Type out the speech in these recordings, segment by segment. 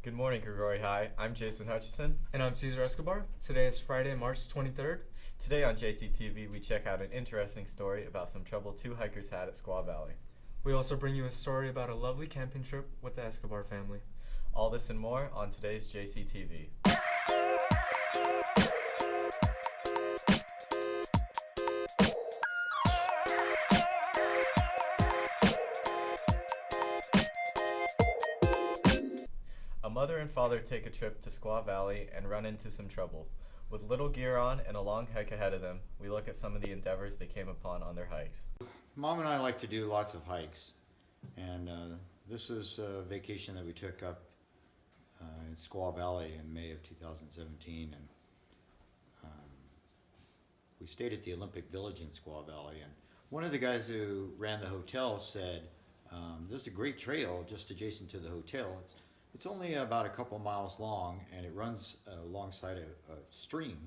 Good morning, Grigori High. I'm Jason Hutchison. And I'm Cesar Escobar. Today is Friday, March 23rd. Today on JCTV, we check out an interesting story about some trouble two hikers had at Squaw Valley. We also bring you a story about a lovely camping trip with the Escobar family. All this and more on today's JCTV. A mother and father take a trip to Squaw Valley and run into some trouble. With little gear on and a long hike ahead of them, we look at some of the endeavors they came upon on their hikes. Mom and I like to do lots of hikes, and this is a vacation that we took up in Squaw Valley in May of 2017, and we stayed at the Olympic Village in Squaw Valley, and one of the guys who ran the hotel said, there's a great trail just adjacent to the hotel. It's only about a couple miles long, and it runs alongside a stream.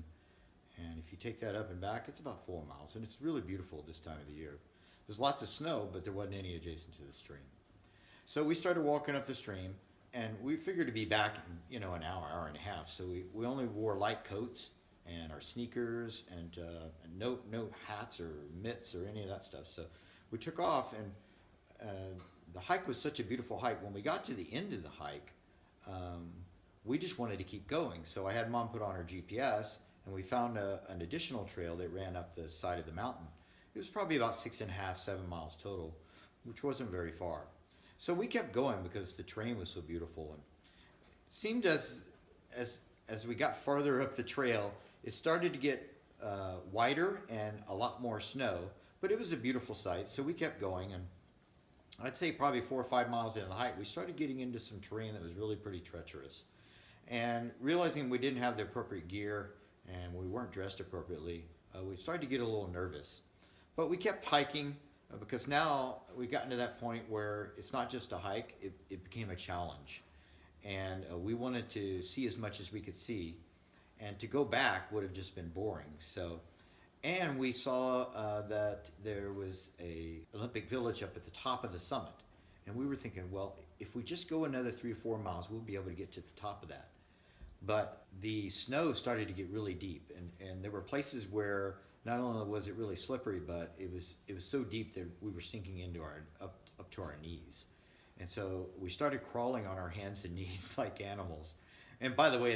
And if you take that up and back, it's about 4 miles, and it's really beautiful this time of the year. There's lots of snow, but there wasn't any adjacent to the stream. So we started walking up the stream, and we figured to be back in an hour and a half. So we only wore light coats and our sneakers and no hats or mitts or any of that stuff. So we took off, and the hike was such a beautiful hike. When we got to the end of the hike, we just wanted to keep going. So I had Mom put on her GPS, and we found an additional trail that ran up the side of the mountain. It was probably about 6.5, 7 miles total, which wasn't very far. So we kept going because the terrain was so beautiful. And it seemed as we got farther up the trail, it started to get wider and a lot more snow, but it was a beautiful sight. So we kept going, and I'd say probably 4 or 5 miles into the hike, we started getting into some terrain that was really pretty treacherous. And realizing we didn't have the appropriate gear and we weren't dressed appropriately, we started to get a little nervous. But we kept hiking because now we've gotten to that point where it's not just a hike, it became a challenge. And we wanted to see as much as we could see. And to go back would have just been boring. And we saw that there was a Olympic Village up at the top of the summit. And we were thinking, well, if we just go another 3 or 4 miles, we'll be able to get to the top of that. But the snow started to get really deep. And there were places where not only was it really slippery, but it was so deep that we were sinking into up to our knees. And so we started crawling on our hands and knees like animals. And by the way,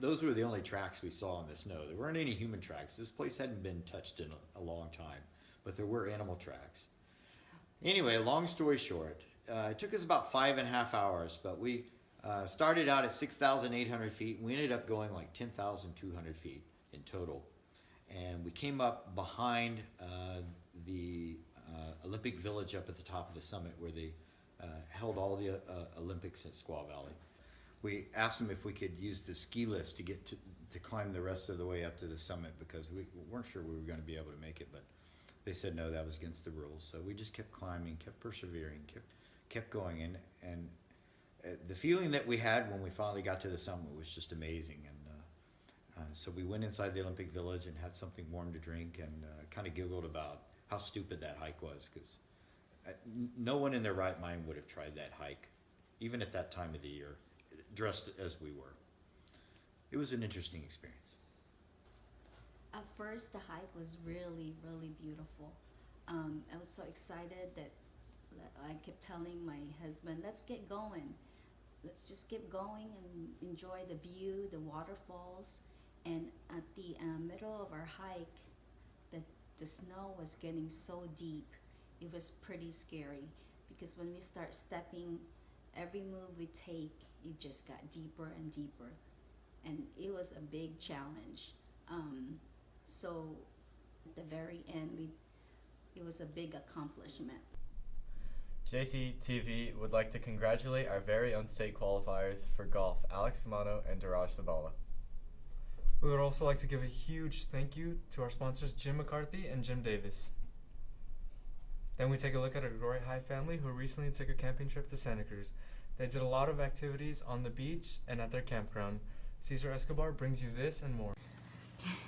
those were the only tracks we saw in the snow. There weren't any human tracks. This place hadn't been touched in a long time, but there were animal tracks. Anyway, long story short, it took us about 5.5 hours, but we started out at 6,800 feet, and we ended up going like 10,200 feet in total. And we came up behind the Olympic Village up at the top of the summit where they held all the Olympics at Squaw Valley. We asked them if we could use the ski lifts to get to climb the rest of the way up to the summit because we weren't sure we were going to be able to make it, but they said no, that was against the rules. So we just kept climbing, kept persevering, kept going, and the feeling that we had when we finally got to the summit was just amazing. And so we went inside the Olympic Village and had something warm to drink and kind of giggled about how stupid that hike was because no one in their right mind would have tried that hike, even at that time of the year, dressed as we were. It was an interesting experience. At first, the hike was really, really beautiful. I was so excited that I kept telling my husband, let's get going. Let's just keep going and enjoy the view, the waterfalls. And at the middle of our hike, the snow was getting so deep. It was pretty scary because when we start stepping, every move we take, it just got deeper and deeper. And it was a big challenge. So at the very end, it was a big accomplishment. JCTV would like to congratulate our very own state qualifiers for golf, Alex Samano and Daraj Sabala. We would also like to give a huge thank you to our sponsors Jim McCarthy and Jim Davis. Then we take a look at a Grigori High family who recently took a camping trip to Santa Cruz. They did a lot of activities on the beach and at their campground. Cesar Escobar brings you this and more.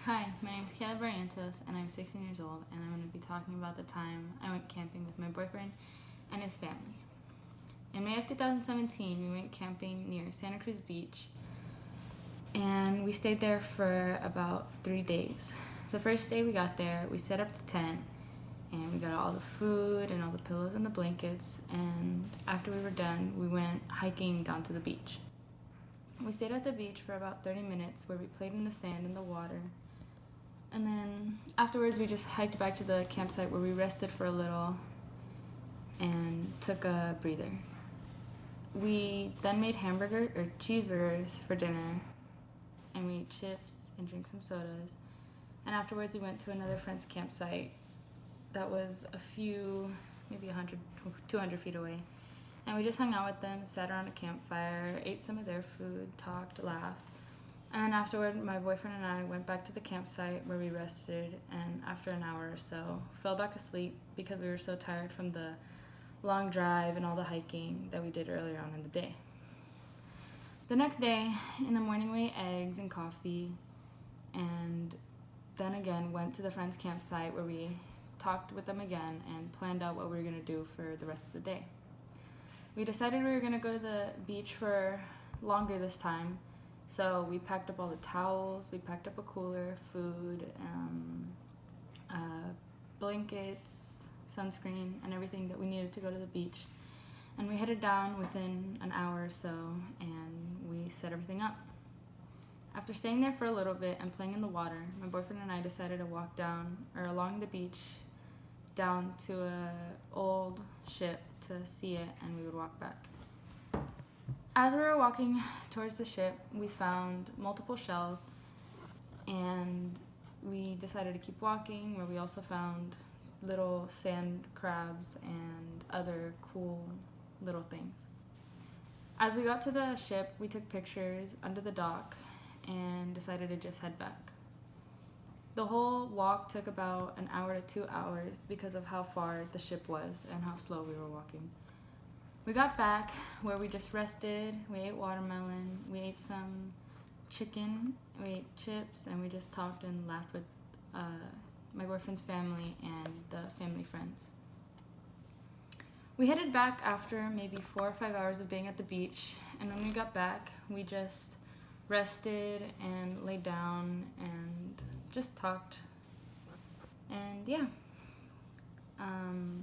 Hi, my name is Caleb Barrientos, and I'm 16 years old, and I'm going to be talking about the time I went camping with my boyfriend and his family. In May of 2017, we went camping near Santa Cruz Beach, and we stayed there for about 3 days. The first day we got there, we set up the tent, and we got all the food and all the pillows and the blankets, and after we were done, we went hiking down to the beach. We stayed at the beach for about 30 minutes where we played in the sand and the water, and then afterwards we just hiked back to the campsite where we rested for a little and took a breather. We then made cheeseburgers for dinner, and we ate chips and drank some sodas, and afterwards we went to another friend's campsite that was a few, maybe 100, 200 feet away. And we just hung out with them, sat around a campfire, ate some of their food, talked, laughed. And then afterward, my boyfriend and I went back to the campsite where we rested, and after an hour or so, fell back asleep because we were so tired from the long drive and all the hiking that we did earlier on in the day. The next day, in the morning, we ate eggs and coffee, and then again went to the friend's campsite where we talked with them again and planned out what we were going to do for the rest of the day. We decided we were going to go to the beach for longer this time, so we packed up all the towels, we packed up a cooler, food, blankets, sunscreen, and everything that we needed to go to the beach. And we headed down within an hour or so, and we set everything up. After staying there for a little bit and playing in the water, my boyfriend and I decided to walk along the beach down to a old ship to see it, and we would walk back. As we were walking towards the ship, we found multiple shells, and we decided to keep walking, where we also found little sand crabs and other cool little things. As we got to the ship, we took pictures under the dock and decided to just head back. The whole walk took about an hour to 2 hours because of how far the ship was and how slow we were walking. We got back where we just rested, we ate watermelon, we ate some chicken, we ate chips, and we just talked and laughed with my boyfriend's family and the family friends. We headed back after maybe 4 or 5 hours of being at the beach, and when we got back, we just rested and laid down and just talked. And yeah,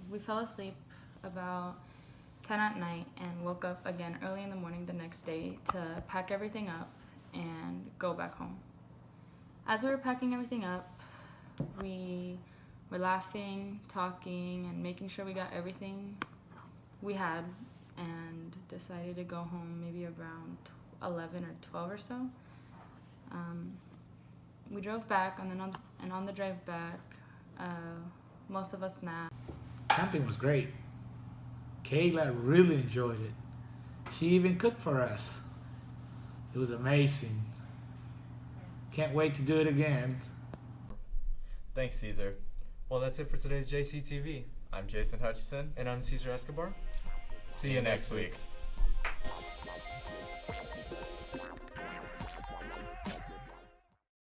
we fell asleep about 10 at night and woke up again early in the morning the next day to pack everything up and go back home. As we were packing everything up, we were laughing, talking, and making sure we got everything we had, and decided to go home maybe around 11 or 12 or so. We drove back, and on the drive back, most of us napped. Camping was great. Kayla really enjoyed it. She even cooked for us. It was amazing. Can't wait to do it again. Thanks, Caesar. Well, that's it for today's JCTV. I'm Jason Hutchison. And I'm Cesar Escobar. See you next week.